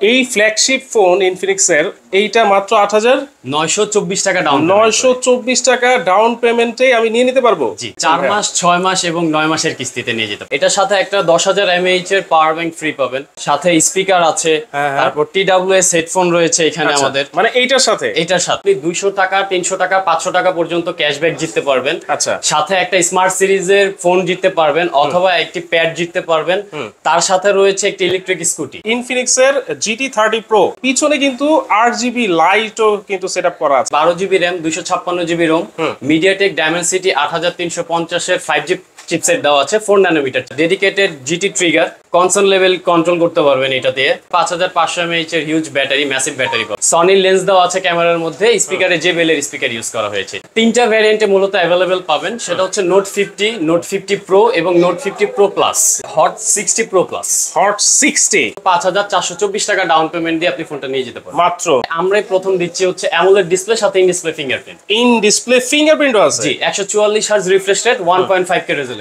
এই flagship phone ইনফিনিক্সের এইটা মাত্র ৮৯২৪ টাকা ডাউন 924 টাকা ডাউন পেমেন্টে আমি নিয়ে নিতে পারবো। জি 4 মাস 6 মাস এবং 9 মাসের কিস্তিতে নিয়ে যেতে। এটার সাথে একটা ১০,০০০ mAh এর পাওয়ার ব্যাংক ফ্রি পাবেন, সাথে স্পিকার আছে, তারপর TWS হেডফোন রয়েছে এখানে আমাদের। মানে এইটার সাথে আপনি 200 টাকা 300 টাকা 500 টাকা পর্যন্ত ক্যাশব্যাক জিততে পারবেন। আচ্ছা, সাথে একটা স্মার্ট সিরিজের ফোন জিততে পারবেন অথবা একটি প্যাড জিততে পারবেন। তার সাথে রয়েছে একটি ইলেকট্রিক স্কুটি ইনফিনিক্সের GT30 Pro। পিছনে কিন্তু 8GB লাইটও কিন্তু সেটআপ করা আছে, 12GB RAM 256GB ROM, MediaTek Dimensity 8350 এর 5G চিপসেট দেওয়া আছে, 4 nanometre, dedicated GT trigger, console level control করতে পারবেন এটা দিয়ে। 5500 mAh এর huge battery, massive battery. Sony lens দেওয়া আছে ক্যামেরার মধ্যে, স্পিকারে JBL এর স্পিকার ইউজ করা হয়েছে। তিনটা ভ্যারিয়েন্টে মূলত अवेलेबल পাবেন, সেটা হচ্ছে নোট 50, নোট 50 Pro এবং note 50 Pro Plus, hot 60 Pro Plus। Hot 60 5424 টাকা ডাউন পেমেন্ট দিয়ে আপনি ফোনটা নিয়ে যেতে পারেন মাত্র। আমরাই প্রথম দিচ্ছি হচ্ছে অ্যামোলেড ডিসপ্লে, সাথে in display fingerprint. In display ফিঙ্গারপ্রিন্টও আছে। জি 144 hertz refresh rate, 1.5K resolution.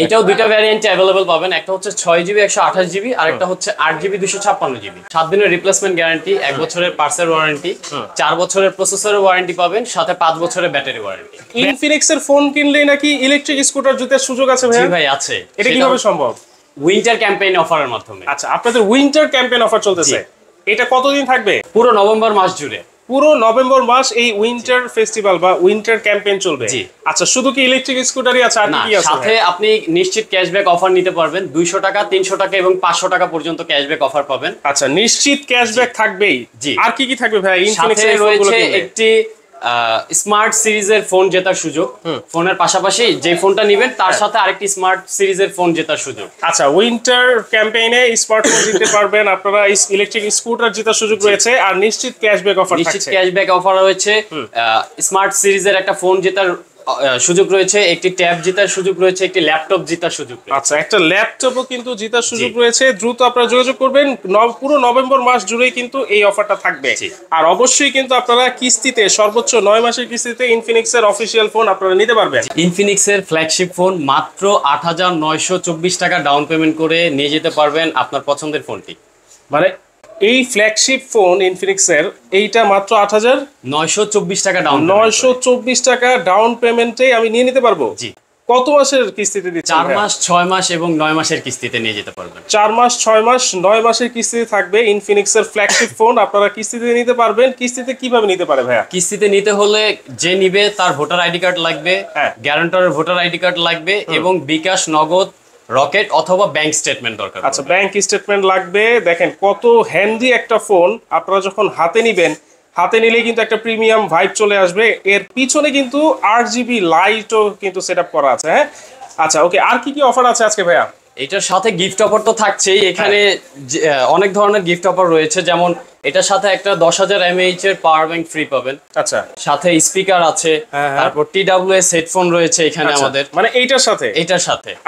এইটাও দুইটা ভ্যারিয়েন্টে अवेलेबल পাবেন, একটা হচ্ছে 6GB 128GB আর একটা হচ্ছে 8GB 256GB। 7 দিনের রিপ্লেসমেন্ট গ্যারান্টি, 1 বছরের পার্সের ওয়ারেন্টি, 4 বছরের প্রসেসরের ওয়ারেন্টি পাবেন, সাথে 5 বছরের ব্যাটারি ওয়ারেন্টি। ইনফিনিক্সের ফোন কিনলেই নাকি ইলেকট্রিক স্কুটার জুতার সুযোগ আছে ভাই? জি ভাই আছে। এটা কিভাবে সম্ভব? উইন্টার ক্যাম্পেইন অফারের মাধ্যমে। আচ্ছা, আপনাদের উইন্টার ক্যাম্পেইন অফার চলতেছে, এটা কতদিন থাকবে? পুরো নভেম্বর মাস জুড়ে। পুরো নভেম্বর মাস এই উইন্টার ফেস্টিভ্যাল বা উইন্টার ক্যাম্পেইন চলবে। আচ্ছা, শুধু কি ইলেকট্রিক স্কুটারই আছে আর কি আছে? সাথে আপনি নিশ্চিত ক্যাশব্যাক অফার নিতে পারবেন, 200 টাকা 300 টাকা এবং 500 টাকা পর্যন্ত ক্যাশব্যাক অফার পাবেন। আচ্ছা, নিশ্চিত ক্যাশব্যাক থাকবেই। জি, আর কি কি থাকবে ভাই ইনফিনিক্স এর রয়েছে? একটি স্মার্ট সিরিজের ফোন জেতার সুযোগ, ফোনের পাশাপাশি যে ফোনটা নেবেন তার সাথে আরেকটি স্মার্ট সিরিজের ফোন জেতার সুযোগ। আচ্ছা, উইন্টার ক্যাম্পেইনে স্মার্টফোন জিততে পারবেন আপনারা, ইলেকট্রিক স্কুটার জেতার সুযোগ রয়েছে, আর নিশ্চিত ক্যাশব্যাক অফার থাকছে। নিশ্চিত ক্যাশব্যাক অফার রয়েছে, স্মার্ট সিরিজের একটা ফোন জেতার সুযোগ রয়েছে, একটি ট্যাব জেতার সুযোগ রয়েছে, একটি ল্যাপটপ জেতার সুযোগ রয়েছে। আচ্ছা, একটা ল্যাপটপও কিন্তু জেতার সুযোগ রয়েছে। দ্রুত আপনারা যোগাযোগ করবেন, পুরো নভেম্বর মাস জুড়েই কিন্তু এই অফারটা থাকবে। আর অবশ্যই কিন্তু আপনারা কিস্তিতে, সর্বোচ্চ 9 মাসের কিস্তিতে ইনফিনিক্সের অফিশিয়াল ফোন আপনারা নিতে পারবেন। ইনফিনিক্সের ফ্ল্যাগশিপ ফোন মাত্র 8924 টাকা ডাউন পেমেন্ট করে নিয়ে যেতে পারবেন আপনার পছন্দের ফোনটি। মানে এই ফ্ল্যাগশিপ ফোন ইনফিনিক্সের এইটা মাত্র 8924 টাকা ডাউন 924 টাকা ডাউন পেমেন্টে আমি নিয়ে নিতে পারবো। জি। কত মাসের কিস্তিতে দিচ্ছেন? 4 মাস 6 মাস এবং 9 মাসের কিস্তিতে নিয়ে যেতে পারবেন। 4 মাস 6 মাস 9 মাসের কিস্তিতে থাকবে ইনফিনিক্সের ফ্ল্যাগশিপ ফোন, আপনারা কিস্তিতে নিতে পারবেন। কিস্তিতে কিভাবে নিতে পারে ভাইয়া? কিস্তিতে নিতে হলে যে নিবে তার ভোটার আইডি কার্ড লাগবে, গ্যারান্টরের ভোটার আইডি কার্ড লাগবে এবং বিকাশ, নগদ, রকেট অথবা ব্যাংক স্টেটমেন্ট দরকার। আচ্ছা, ব্যাংক স্টেটমেন্ট লাগবে। দেখেন কত হ্যান্ডি একটা ফোন, আপনারা যখন হাতে নিবেন, হাতে নিলে কিন্তু একটা প্রিমিয়াম ভাইব চলে আসবে। এর পিছনে কিন্তু 8GB লাইটও কিন্তু সেটআপ করা আছে। হ্যাঁ, আচ্ছা ওকে, আর কি কি অফার আছে আজকে ভাইয়া? এটার সাথে গিফট অফার তো থাকছেই, এখানে অনেক ধরনের গিফট অফার রয়েছে, যেমন এটার সাথে একটা 10000 mAh এর পাওয়ার ব্যাংক ফ্রি পাবেন। আচ্ছা, সাথে স্পিকার আছে, তারপর TWS হেডফোন রয়েছে এখানে আমাদের। মানে এইটার সাথে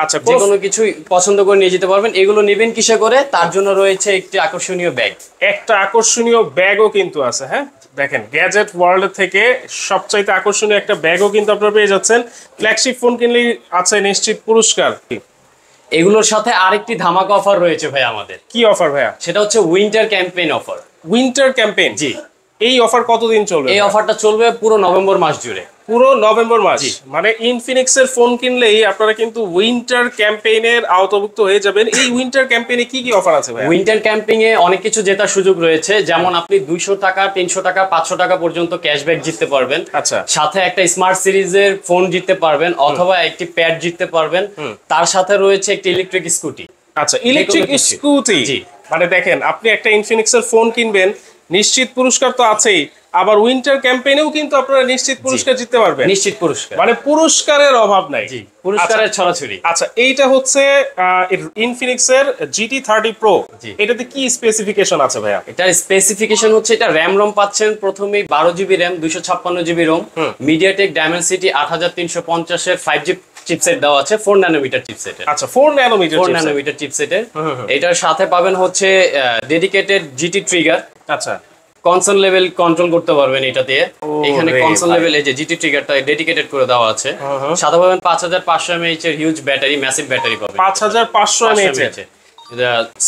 আচ্ছা, যে কোনো কিছু পছন্দ করে নিয়ে যেতে পারবেন। এগুলো নেবেন কিসে করে? তার জন্য রয়েছে একটি আকর্ষণীয় ব্যাগ, একটা আকর্ষণীয় ব্যাগও কিন্তু আছে। হ্যাঁ, দেখেন গ্যাজেট ওয়ার্ল্ড থেকে সবচাইতে আকর্ষণীয় একটা ব্যাগও কিন্তু আপনারা পেয়ে যাচ্ছেন। ফ্ল্যাগশিপ ফোন কিনলেই আছে নিশ্চিত পুরস্কার। এগুলোর সাথে আরেকটি ধামাকা অফার রয়েছে ভাই আমাদের। কি অফার ভাইয়া? সেটা হচ্ছে winter campaign offer. Winter campaign? জি। এই অফার কতদিন চলবে? এই অফারটা চলবে পুরো নভেম্বর মাস জুড়ে। পুরো নভেম্বর মাস? মানে ইনফিনিক্সের ফোন কিনলেই আপনারা কিন্তু উইন্টার ক্যাম্পেইনের আওতাভুক্ত হয়ে যাবেন। এই উইন্টার ক্যাম্পেইনে কি কি অফার আছে ভাই? উইন্টার ক্যাম্পেইনে অনেক কিছু জেতার সুযোগ রয়েছে, যেমন আপনি 200 টাকা 300 টাকা 500 টাকা পর্যন্ত ক্যাশব্যাক জিততে পারবেন। আচ্ছা, সাথে একটা স্মার্ট সিরিজের ফোন জিততে পারবেন অথবা একটি প্যাড জিততে পারবেন। তার সাথে রয়েছে একটি ইলেকট্রিক স্কুটি। আচ্ছা, ইলেকট্রিক স্কুটি। মানে দেখেন, আপনি একটা ইনফিনিক্সের ফোন কিনবেন, নিশ্চিত পুরস্কার তো আছেই, আবার উইন্টার ক্যাম্পেইনেও কিন্তু আপনারা নিশ্চিত পুরস্কার জিততে পারবেন। নিশ্চিত পুরস্কার, মানে পুরস্কারের অভাব নাই। জি, পুরস্কারের ছড়াছড়ি। আচ্ছা, এইটা হচ্ছে ইনফিনিক্সের GT30 Pro। এটাতে কি স্পেসিফিকেশন আছে ভাইয়া? এটার স্পেসিফিকেশন হচ্ছে এটা র‍্যাম রম পাচ্ছেন প্রথমেই 12GB RAM 256GB ROM, MediaTek Dimensity 8350 এর 5G চিপসেট দেওয়া আছে, 4 ন্যানোমিটার চিপসেটের। আচ্ছা, 4 ন্যানোমিটার চিপসেটের। এটার সাথে পাবেন হচ্ছে ডেডিকেটেড GT ট্রিগার। আচ্ছা, কনসোল লেভেল কন্ট্রোল করতে পারবেন এটা দিয়ে। এখানে কনসোল লেভেল এই যে GT ট্রিগারটা ডেডিকেটেড করে দেওয়া আছে। সাথে পাবেন 5500 mAh এর হিউজ ব্যাটারি, ম্যাসিভ ব্যাটারি পাবেন। 5500 mAh।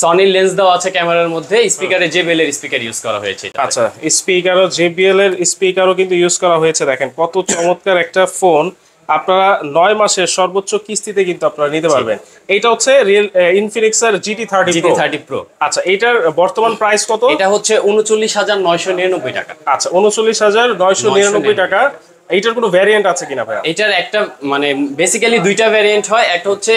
সনি লেন্স দেওয়া আছে ক্যামেরার মধ্যে, স্পিকারে JBL এর স্পিকার ইউজ করা হয়েছে। আচ্ছা, স্পিকারও JBL এর স্পিকারও কিন্তু ইউজ করা হয়েছে। দেখেন কত চমৎকার একটা ফোন, আপনারা 9 মাসের সর্বোচ্চ কিস্তিতে কিন্তু আপনারা নিতে পারবেন। এটা হচ্ছে রিয়েল ইনফিনিক্স এর GT30 Pro। আচ্ছা, এটার বর্তমান প্রাইস কত? এটা হচ্ছে 39,999 টাকা। আচ্ছা, 39,999 টাকা। এইটার কোনো ভ্যারিয়েন্ট আছে কিনা ভাই? এটার একটা মানে বেসিক্যালি দুইটা ভ্যারিয়েন্ট হয়, একটা হচ্ছে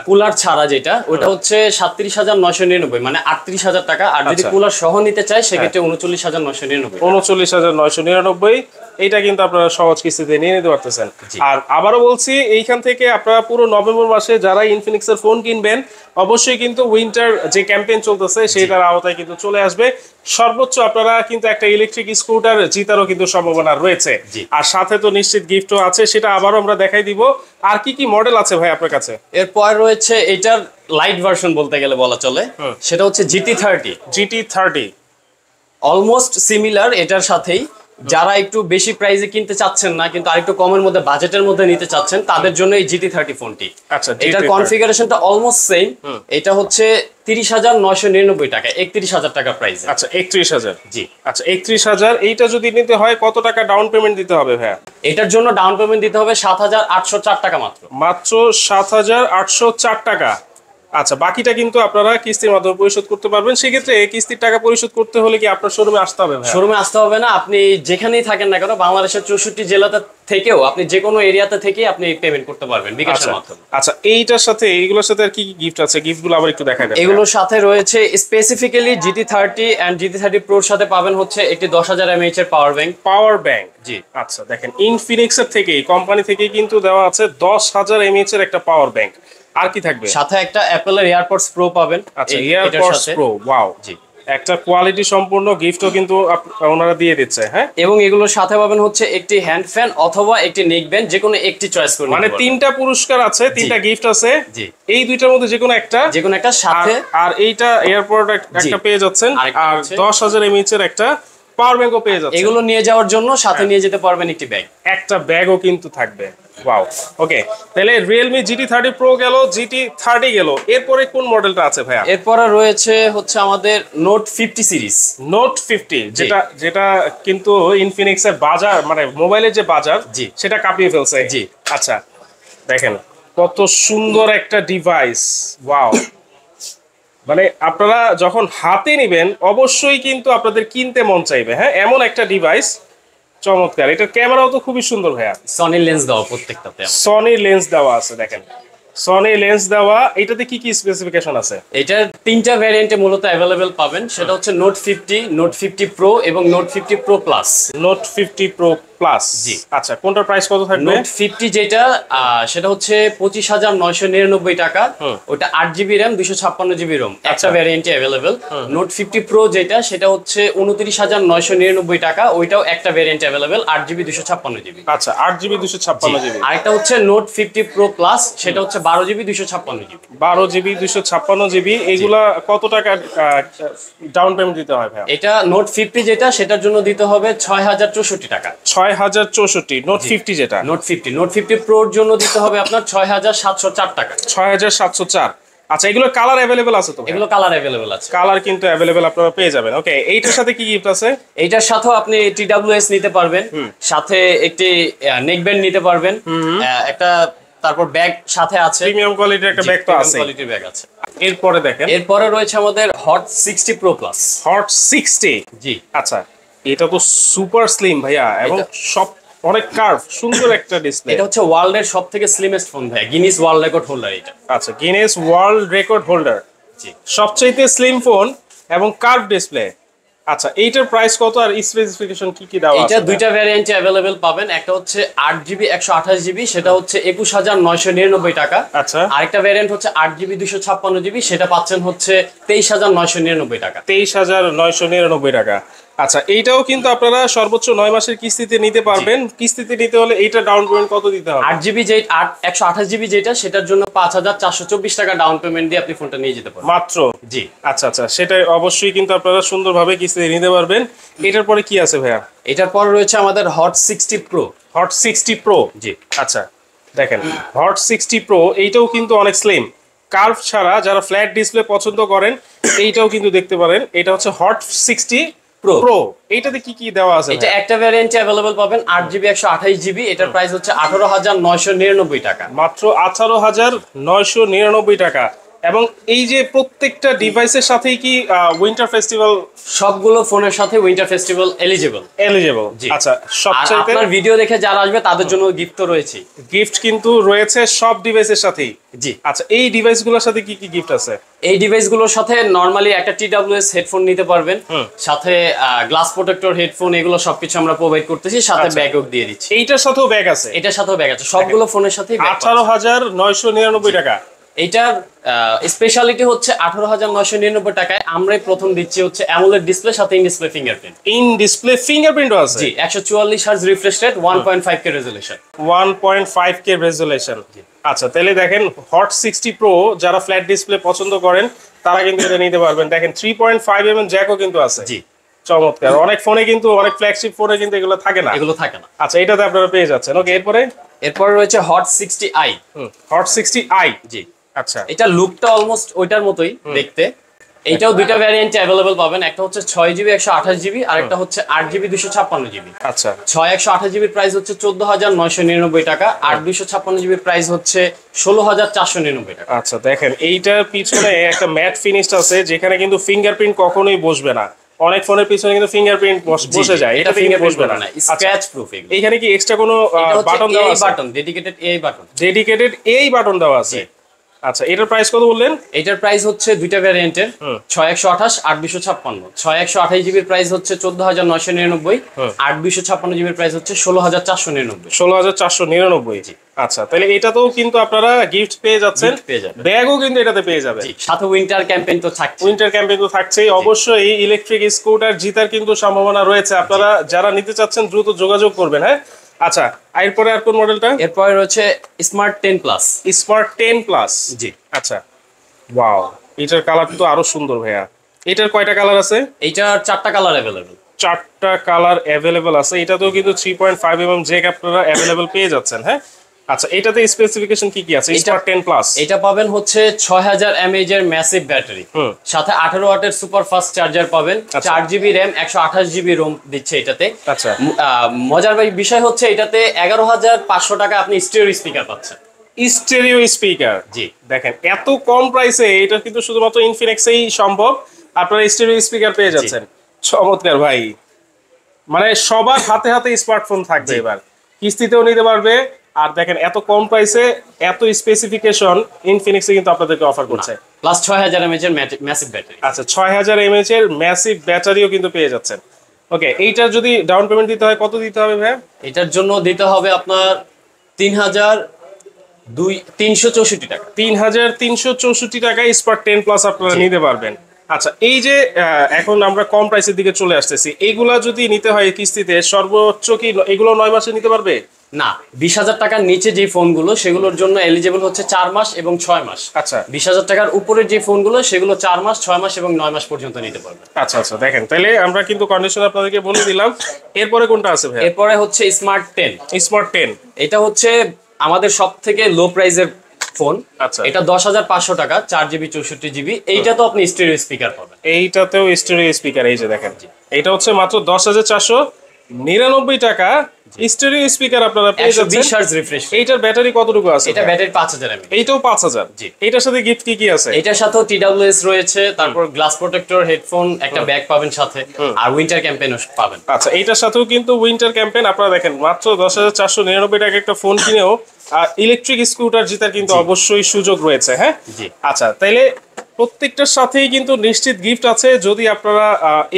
কুলার ছাড়া যেটা, ওটা হচ্ছে 37,999 মানে 38,000 টাকা, আর যদি কুলার সহ নিতে চায় সেক্ষেত্রে 39,999। 39,999 এইটা কিন্তু আপনারা সহজ কিস্তিতে নিয়ে নিতে পারতেছেন। আর আবারও বলছি, এইখান থেকে আপনারা পুরো নভেম্বর মাসে যারা ইনফিনিক্সের ফোন কিনবেন অবশ্যই কিন্তু উইন্টার যে ক্যাম্পেইন চলতেছে সেইটার আওতায় কিন্তু চলে আসবে। সর্বোচ্চ আপনারা কিন্তু একটা ইলেকট্রিক স্কুটার জিতারও কিন্তু সম্ভাবনা রয়েছে, আর সাথে তো নিশ্চিত গিফটও আছে, সেটা আবারও আমরা দেখাই দিব। আর কি কি মডেল আছে ভাই আপনার কাছে? এরপর রয়েছে এটার লাইট ভার্সন বলতে গেলে বলা চলে, সেটা হচ্ছে GT30। অলমোস্ট সিমিলার এটার সাথেই। যারা একটু বেশি প্রাইসে কিনতে চাচ্ছেন না কিন্তু আরেকটু কমের মধ্যে বাজেটের মধ্যে নিতে চাচ্ছেন তাদের জন্য এই GT30 ফোনটি। আচ্ছা, এটার কনফিগারেশনটা অলমোস্ট সেম। এটা হচ্ছে 30,999 টাকা, 31,000 টাকা প্রাইস। আচ্ছা, 31,000। জি, আচ্ছা 31,000। এইটা যদি নিতে হয় কত টাকা ডাউন পেমেন্ট দিতে হবে ভাইয়া? এটার জন্য ডাউন পেমেন্ট দিতে হবে 7,804 টাকা মাত্র। মাত্র 7,804 টাকা। আচ্ছা, বাকিটা কিন্তু আপনারা কিস্তির মাধ্যমে পরিশোধ করতে পারবেন। সেক্ষেত্রে কিস্তির টাকা পরিশোধ করতে হলে কি আপনার শোরুমে আসতে হবে? শোরুমে আসতে হবে না, আপনি যেখানেই থাকেন না কেন বাংলাদেশের 64 জেলাতে থেকেও আপনি যে কোনো এরিয়াতে থেকে আপনি পেমেন্ট করতে পারবেন বিকাশের মাধ্যমে। আচ্ছা, এইটার সাথে এইগুলোর সাথে আর কি কি গিফট আছে? গিফটগুলো আবার একটু দেখাই দেন। এগুলোর সাথে রয়েছে স্পেসিফিক্যালি GT30 এন্ড GT30 Proর সাথে পাবেন হচ্ছে একটি 10,000 mAh এর পাওয়ার ব্যাংক। জি, আচ্ছা দেখেন ইনফিনিক্সের থেকে কোম্পানি থেকে কিন্তু দেওয়া আছে 10,000 mAh এর একটা পাওয়ার ব্যাংক। আর কি থাকবে? সাথে একটা অ্যাপলের এয়ারপডস প্রো পাবেন। আচ্ছা, এয়ারপডস প্রো, ওয়াও। জি, একটা কোয়ালিটি সম্পূর্ণ গিফটও কিন্তু ওনারা দিয়ে দিচ্ছে। হ্যাঁ, এবং এগুলোর সাথে পাবেন হচ্ছে একটি হ্যান্ড ফ্যান অথবা একটি নেক ব্যান্ড, যে কোনো একটি চয়েস করুন। মানে তিনটা পুরস্কার আছে, তিনটা গিফট আছে। জি, এই দুইটার মধ্যে যে কোনো একটা সাথে, আর এইটা এয়ারপড একটা পেয়ে যাচ্ছেন, আর 10,000 mAh এর একটা পাওয়ার ব্যাংকও পেয়ে যাচ্ছেন। এগুলো নিয়ে যাওয়ার জন্য সাথে নিয়ে যেতে পারবেন একটি ব্যাগ, একটা ব্যাগও কিন্তু থাকবে। ওয়াও, ওকে। তাহলে Realme GT30 Pro গেল, GT30 গেল, এরপরে কোন মডেলটা আছে ভাইয়া? এরপরে রয়েছে হচ্ছে আমাদের Note 50 সিরিজ। Note 50, যেটা কিন্তু ইনফিনিক্স এর বাজার, মানে মোবাইলের যে বাজার সেটা কাঁপিয়ে ফেলছে। জি, আচ্ছা দেখেন কত সুন্দর একটা ডিভাইস। ওয়াও, মানে আপনারা যখন হাতে নেবেন অবশ্যই কিন্তু আপনাদের কিনতে মন চাইবে। হ্যাঁ, এমন একটা ডিভাইস, চমৎকার। এটার ক্যামেরাও তো খুবই সুন্দর ভাইয়া, সনি লেন্স দেওয়া, প্রত্যেকটাতে সনি লেন্স দেওয়া আছে। দেখেন সনি লেন্স দেওয়া। এটাতে কি কি স্পেসিফিকেশন আছে? এটার তিনটা ভ্যারিয়েন্টে মূলত अवेलेबल পাবেন, সেটা হচ্ছে Note 50, Note 50 Pro এবং Note 50 Pro Plus। Note 50 Pro Plus, জি। আচ্ছা, কোনটার প্রাইস কত থাকবে? Note 50 যেটা সেটা হচ্ছে 25,999 টাকা। ওটা 8GB RAM 256GB ROM, একটা ভ্যারিয়েন্টে अवेलेबल। Note 50 Pro যেটা সেটা হচ্ছে 29,999 টাকা, ওইটাও একটা ভ্যারিয়েন্টে अवेलेबल, 8GB 256GB। আচ্ছা, 8GB 256GB। আরেকটা হচ্ছে Note 50 Pro Plus, সেটা হচ্ছে 12GB 256GB। 12GB 256GB। এগুলা কত টাকা ডাউন পেমেন্ট দিতে হয় ভাই? এটা Note 50 যেটা সেটার জন্য দিতে হবে 6,064 টাকা। 6,064। Note 50 যেটা, Note 50 Pro এর জন্য দিতে হবে আপনার 6,704 টাকা। 6,704। আচ্ছা, এগুলো কালার अवेलेबल আছে তো? এগুলো কালার अवेलेबल আছে, কালার কিন্তু अवेलेबल আপনারা পেয়ে যাবেন। ওকে, এইটার সাথে কি গিফট আছে? এইটার সাথেও আপনি TWS নিতে পারবেন, সাথে একটি নেক ব্যান্ড নিতে পারবেন, একটা তারপর ব্যাগ সাথে আছে, প্রিমিয়াম কোয়ালিটির একটা ব্যাগ তো আছে, কোয়ালিটির ব্যাগ আছে। এরপরে দেখেন, এরপরে রয়েছে আমাদের Hot 60 Pro Plus। Hot 60, জি। আচ্ছা, এটা তো সুপার স্লিম ভাইয়া, এবং সব অনেক কার্ভ, সুন্দর একটা ডিসপ্লে। এটা হচ্ছে ওয়ার্ল্ডের সবথেকে স্লিমেস্ট ফোন ভাই, গিনেস ওয়ার্ল্ড রেকর্ড হোল্ডার এটা। আচ্ছা, গিনেস ওয়ার্ল্ড রেকর্ড হোল্ডার, জি, সবচেয়ে স্লিম ফোন এবং কার্ভ ডিসপ্লে। আচ্ছা, এইটার প্রাইস কত আর স্পেসিফিকেশন কি কি দেওয়া আছে? এটা দুইটা ভ্যারিয়েন্টে अवेलेबल পাবেন, একটা হচ্ছে 8GB 128GB, সেটা হচ্ছে 21,999 টাকা। আচ্ছা, আরেকটা ভ্যারিয়েন্ট হচ্ছে 8GB 256GB, সেটা পাচ্ছেন হচ্ছে 23,999 টাকা। 23,999 টাকা। আচ্ছা, এইটাও কিন্তু আপনারা সর্বোচ্চ 9 মাসের কিস্তিতে নিতে পারবেন। কিস্তিতে নিতে হলে এইটা ডাউন পেমেন্ট কত দিতে হবে? 8GB 128GB যেটা, সেটার জন্য 5,424 টাকা ডাউন পেমেন্ট দিয়ে আপনি ফোনটা নিয়ে যেতে পারবেন মাত্র। জি, আচ্ছা আচ্ছা, সেটা অবশ্যই কিন্তু আপনারা সুন্দরভাবে কিস্তিতে নিতে পারবেন। এটার পরে কি আছে ভাইয়া? এটার পর রয়েছে আমাদের Hot 60 Pro। Hot 60 Pro, জি। আচ্ছা দেখেন Hot 60 Pro, এইটাও কিন্তু অনেক স্লিম কার্ভ ছাড়া যারা ফ্ল্যাট ডিসপ্লে পছন্দ করেন এইটাও কিন্তু দেখতে পারেন। এটা হচ্ছে হট 60 প্রো। এইটাতে কি কি দেওয়া আছে? এটা একটা ভ্যারিয়েন্টে अवेलेबल পাবেন 8GB 128GB। এটার প্রাইস হচ্ছে 18,999 টাকা, মাত্র 18,999 টাকা। এবং এই যে প্রত্যেকটা ডিভাইসের সাথেই কি উইন্টার ফেস্টিভ্যাল, সবগুলো ফোনের সাথে উইন্টার ফেস্টিভ্যাল এলিজিবল। আচ্ছা, সবচেয়ে আপনার ভিডিও দেখে যারা আসবে তাদের জন্য গিফট তো রয়েছে। গিফট কিন্তু রয়েছে সব ডিভাইসের সাথেই। জি আচ্ছা, এই ডিভাইসগুলোর সাথে কি কি গিফট আছে? এই ডিভাইসগুলোর সাথে নরমালি একটা TWS হেডফোন নিতে পারবেন, সাথে গ্লাস প্রোটেক্টর হেডফোন, এগুলো সবকিছু আমরা প্রোভাইড করতেছি, সাথে ব্যাগও দিয়ে দিচ্ছি। এইটার সাথেও ব্যাগ আছে? এটার সাথেও ব্যাগ আছে, সবগুলো ফোনের সাথেই। 18,999 টাকা। এইটার স্পেশালিটি হচ্ছে 18,999 টাকায় আমরাই প্রথম দিচ্ছি হচ্ছে অ্যামোলেড ডিসপ্লে, সাথে in display fingerprint. In display ফিঙ্গারপ্রিন্টও আছে? জি, 144 hertz refresh rate, 1.5K resolution. 1.5K resolution. আচ্ছা, তাহলে দেখেন হট 60 প্রো যারা ফ্ল্যাট ডিসপ্লে পছন্দ করেন তারা কিন্তু এটা নিতে পারবেন। দেখেন 3.5mm জ্যাকও কিন্তু আছে। জি, চমৎকার। অনেক ফোনে কিন্তু, অনেক ফ্ল্যাগশিপ ফোনে কিন্তু এগুলো থাকে না। আচ্ছা, এটাতে আপনারা পেয়ে যাচ্ছেন। ওকে, এরপরে রয়েছে হট 60i। Hot 60i। জি, আচ্ছা, এটা লুকটা অলমোস্ট ওইটার মতোই দেখতে। এইটাও দুইটা ভ্যারিয়েন্টে अवेलेबल পাবেন, একটা হচ্ছে 6GB 128GB আর একটা হচ্ছে 8GB 256GB। আচ্ছা, 6 128GB এর প্রাইস হচ্ছে 14,999 টাকা, 8 256GB এর প্রাইস হচ্ছে 16,499 টাকা। আচ্ছা, দেখেন এইটার পিছনে একটা ম্যাট ফিনিশ আছে যেখানে কিন্তু ফিঙ্গারপ্রিন্ট কখনোই বসবে না। অনেক ফোনের পিছনে কিন্তু ফিঙ্গারপ্রিন্ট বসে যায়, এটা ফিঙ্গার বসবে না, স্ক্র্যাচ প্রুফ। এইখানে কি এক্সট্রা কোনো বাটন দেওয়া আছে? বাটন, ডেডিকেটেড এই বাটন দেওয়া আছে। আচ্ছা, এটার প্রাইস কত বললেন? এটার প্রাইস হচ্ছে দুইটা ভ্যারিয়েন্টের, 6 128, 8 256। 6 128GB এর প্রাইস হচ্ছে 14,999, 8 256GB এর প্রাইস হচ্ছে 16,499। 16,499। আচ্ছা, তাহলে এটাতেও কিন্তু আপনারা গিফট পেয়ে যাচ্ছেন, ব্যাগও কিন্তু এটাতে পেয়ে যাবেন। সাথে উইন্টার ক্যাম্পেইন তো থাকছে। থাকছেই অবশ্যই। এই ইলেকট্রিক স্কুটার জিতার কিন্তু সম্ভাবনা রয়েছে। আপনারা যারা নিতে চাচ্ছেন দ্রুত যোগাযোগ করবেন। হ্যাঁ, আচ্ছা, এরপরে আর কোন মডেলটা? এরপরে রয়েছে স্মার্ট 10 প্লাস। Smart 10 Plus. জি, আচ্ছা, ওয়াও, এটার কালার তো আরো সুন্দর ভাইয়া। এটার কয়টা কালার আছে? এইটার 4টা কালার अवेलेबल। 4টা কালার अवेलेबल আছে। এটাতেও কিন্তু 3.5mm জ্যাক আপনারা अवेलेबल পেয়ে যাচ্ছেন। হ্যাঁ, আচ্ছা, এটাতে স্পেসিফিকেশন কি কি আছে স্মার্ট 10 প্লাস? এটা পাবেন হচ্ছে 6000 mAh এর ম্যাসিভ ব্যাটারি, সাথে 18 ওয়াটের সুপার ফাস্ট চার্জার পাবেন, 4GB RAM 128GB ROM দিচ্ছে এটাতে। আচ্ছা, মজার বিষয় হচ্ছে এটাতে 11,500 টাকা আপনি স্টেরিও স্পিকার পাচ্ছেন। Stereo speaker? জি, দেখেন এত কম প্রাইসে এটা কিন্তু শুধুমাত্র ইনফিনিক্সেই সম্ভব, আপনারা স্টেরিও স্পিকার পেয়ে যাচ্ছেন। চমৎকার ভাই, মানে সবার হাতে হাতে স্মার্টফোন থাকবে এবার, কিস্তিতেও নিতে পারবে। আর দেখেন এত কম প্রাইসে এত স্পেসিফিকেশন ইনফিনিক্সে কিন্তু আপনাদেরকে অফার করছে, প্লাস 6000 mAh এর ম্যাসিভ ব্যাটারি। আচ্ছা, 6000 mAh এর ম্যাসিভ ব্যাটারিও কিন্তু পেয়ে যাচ্ছেন। ওকে, এইটার যদি ডাউন পেমেন্ট দিতে হয় কত দিতে হবে ভাই? এটার জন্য দিতে হবে আপনার 3,364 টাকা। 3,364 টাকায় স্মার্ট 10 প্লাস আপনারা নিতে পারবেন। আচ্ছা, এই যে এখন আমরা কম প্রাইসের দিকে চলে আসতেছি, এইগুলা যদি নিতে হয় কিস্তিতে সর্বোচ্চ কি এগুলো 9 মাসে নিতে পারবে? না, 20,000 টাকার নিচে যে ফোনগুলো সেগুলোর জন্য এলিজিবল হচ্ছে 4 মাস এবং 6 মাস। আচ্ছা, 20,000 টাকার উপরে যে ফোনগুলো সেগুলো 4 মাস, 6 মাস এবং 9 মাস পর্যন্ত নিতে পারবে। আচ্ছা আচ্ছা, দেখেন তাহলে আমরা কিন্তু কন্ডিশন আপনাদেরকে বলে দিলাম। এরপরে কোনটা আছে ভাই? এরপরে হচ্ছে স্মার্ট 10। স্মার্ট 10 এটা হচ্ছে আমাদের সব থেকে লো প্রাইসের ফোন। আচ্ছা, এটা 10,500 টাকা, 4GB 64GB। এইটা তো আপনি স্টেরিও স্পিকার পাবেন। এইটাতেও স্টেরিও স্পিকার, এই যে দেখেন, এটা হচ্ছে মাত্র 10,499 টাকা স্টেরিও স্পিকার আপনারা পেয়ে যাচ্ছেন। 120 হার্জ রিফ্রেশ। এইটার ব্যাটারি কতটুকু আছে? এটা ব্যাটারি 5000 mAh। এইটাও 5000। জি, এটার সাথে গিফট কি কি আছে? এটার সাথেও TWS রয়েছে, তারপর গ্লাস প্রোটেক্টর হেডফোন, একটা ব্যাগ পাবেন সাথে, আর উইন্টার ক্যাম্পেইনও পাবেন। আচ্ছা, এইটার সাথেও কিন্তু উইন্টার ক্যাম্পেইন। আপনারা দেখেন মাত্র 10,499 টাকা একটা ফোন কিনেও ইলেকট্রিক স্কুটার জেতার কিন্তু অবশ্যই সুযোগ রয়েছে। হ্যাঁ, জি, আচ্ছা, তাইলে প্রত্যেকটার সাথেই কিন্তু নিশ্চিত গিফট আছে। যদি আপনারা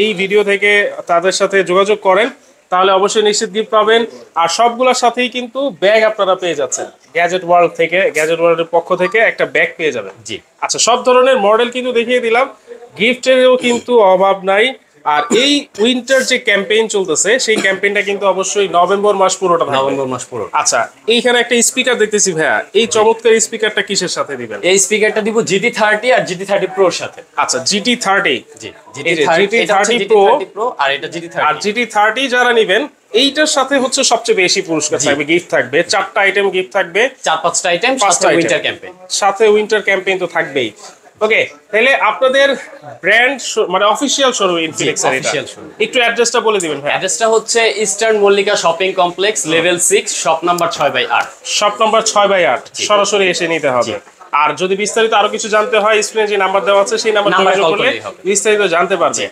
এই ভিডিও থেকে তাদের সাথে যোগাযোগ করেন তাহলে অবশ্যই নিশ্চিত গিফট পাবেন। আর সবগুলোর সাথেই কিন্তু ব্যাগ আপনারা পেয়ে যাচ্ছেন গ্যাজেট ওয়ার্ল্ড থেকে, গ্যাজেট ওয়ার্ল্ডের পক্ষ থেকে একটা ব্যাগ পেয়ে যাবেন। জি, আচ্ছা, সব ধরনের মডেল কিন্তু দেখিয়ে দিলাম, গিফটেরও কিন্তু অভাব নাই। আর এই উইন্টার যে ক্যাম্পেইন চলতেছে সেই ক্যাম্পেইনটা কিন্তু অবশ্যই নভেম্বর মাস পুরোটা থাকবে। নভেম্বর মাস পুরো। আচ্ছা, এইখানে একটা স্পিকার দেখতেছি ভাইয়া, এই চমৎকার স্পিকারটা কিসের সাথে দিবেন? এই স্পিকারটা দিব GT30 আর GT30 Pro এর সাথে। আচ্ছা, GT30। জি, GT30 Pro আর এটা GT30। আর GT30 যারা নেবেন এইটার সাথে হচ্ছে সবচেয়ে বেশি পুরস্কার থাকবে, গিফট থাকবে, 4টা আইটেম গিফট থাকবে, 4-5টা আইটেম, সাথে উইন্টার ক্যাম্পেইন, সাথে উইন্টার ক্যাম্পেইন তো থাকবেই। ওকে, তাহলে আপনাদের ব্র্যান্ড মানে অফিশিয়াল শোরুম ইনফিনিক্স এর, এটা একটু অ্যাড্রেসটা বলে দিবেন ভাই। অ্যাড্রেসটা হচ্ছে eastern Mallika shopping complex, level 6, shop number 6/8। Shop number 6/8, সরাসরি এসে নিতে হবে। আর যদি বিস্তারিত আরো কিছু জানতে হয়, স্ক্রিনে যে নাম্বার দেওয়া আছে সেই নাম্বার যোগাযোগ করলে বিস্তারিত জানতে পারবে।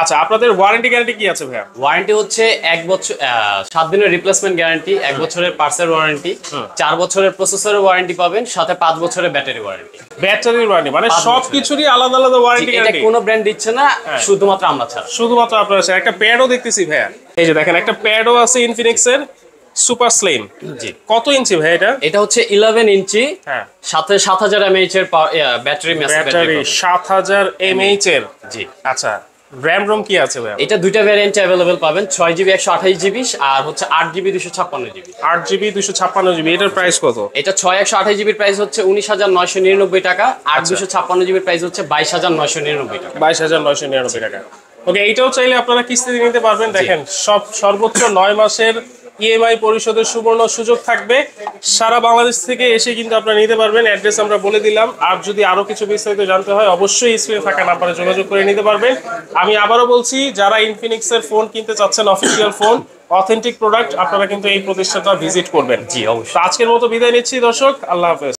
আচ্ছা, আপনাদের ওয়ারেন্টি গ্যারান্টি কি আছে ভাইয়া? ওয়ারেন্টি হচ্ছে 1 বছর, 7 দিনের রিপ্লেসমেন্ট গ্যারান্টি, 1 বছরের পার্সের ওয়ারেন্টি, 4 বছরের প্রসেসরের ওয়ারেন্টি পাবেন, সাথে 5 বছরের ব্যাটারি ওয়ারেন্টি। ব্যাটারির ওয়ারেন্টি মানে সবকিছুরই আলাদা আলাদা ওয়ারেন্টি গ্যারান্টি। এটা কোনো ব্র্যান্ড দিচ্ছে না, শুধুমাত্র আমরা ছাড়া। শুধুমাত্র আপনারা। একটা প্যাডও দেখতেছি ভাইয়া, এই যে দেখেন একটা প্যাডও আছে ইনফিনিক্স এর সুপার স্লিম। জি। কত ইঞ্চি ভাই এটা? এটা হচ্ছে 11 ইঞ্চি, সাথে 7000 mAh এর ব্যাটারি, ব্যাটারি 7000 mAh এর। জি। আচ্ছা, র‍্যাম রোম কি আছে ভাই? এটা দুইটা ভ্যারিয়েন্টে अवेलेबल পাবেন, 6GB 128GB আর হচ্ছে 8GB 256GB। 8GB 256GB, এটার প্রাইস কত? এটা 6 128GB এর প্রাইস হচ্ছে 19999 টাকা, আর 256GB এর প্রাইস হচ্ছে 22999 টাকা। 22999 টাকা। ওকে, এইটাও চাইলে আপনারা কিস্তিতে নিতে পারবেন। দেখেন সর্বোচ্চ 9 মাসের ইএমআই পরিশোধের সুবর্ণ সুযোগ থাকবে। সারা বাংলাদেশ থেকে এসে কিন্তু আপনারা নিতে পারবেন। অ্যাড্রেস আমরা বলে দিলাম। আর যদি আরো কিছু বিস্তারিত জানতে হয়, অবশ্যই স্ক্রিনে থাকা নাম্বারে যোগাযোগ করে নিতে পারবেন। আমি আবারও বলছি, যারা ইনফিনিক্স এর ফোন কিনতে চাচ্ছেন, অফিশিয়াল ফোন, অথেন্টিক প্রোডাক্ট, আপনারা কিন্তু এই প্রতিষ্ঠানটা ভিজিট করবেন। জি, অবশ্যই। আজকের মতো বিদায় নিচ্ছি দর্শক, আল্লাহ হাফেজ।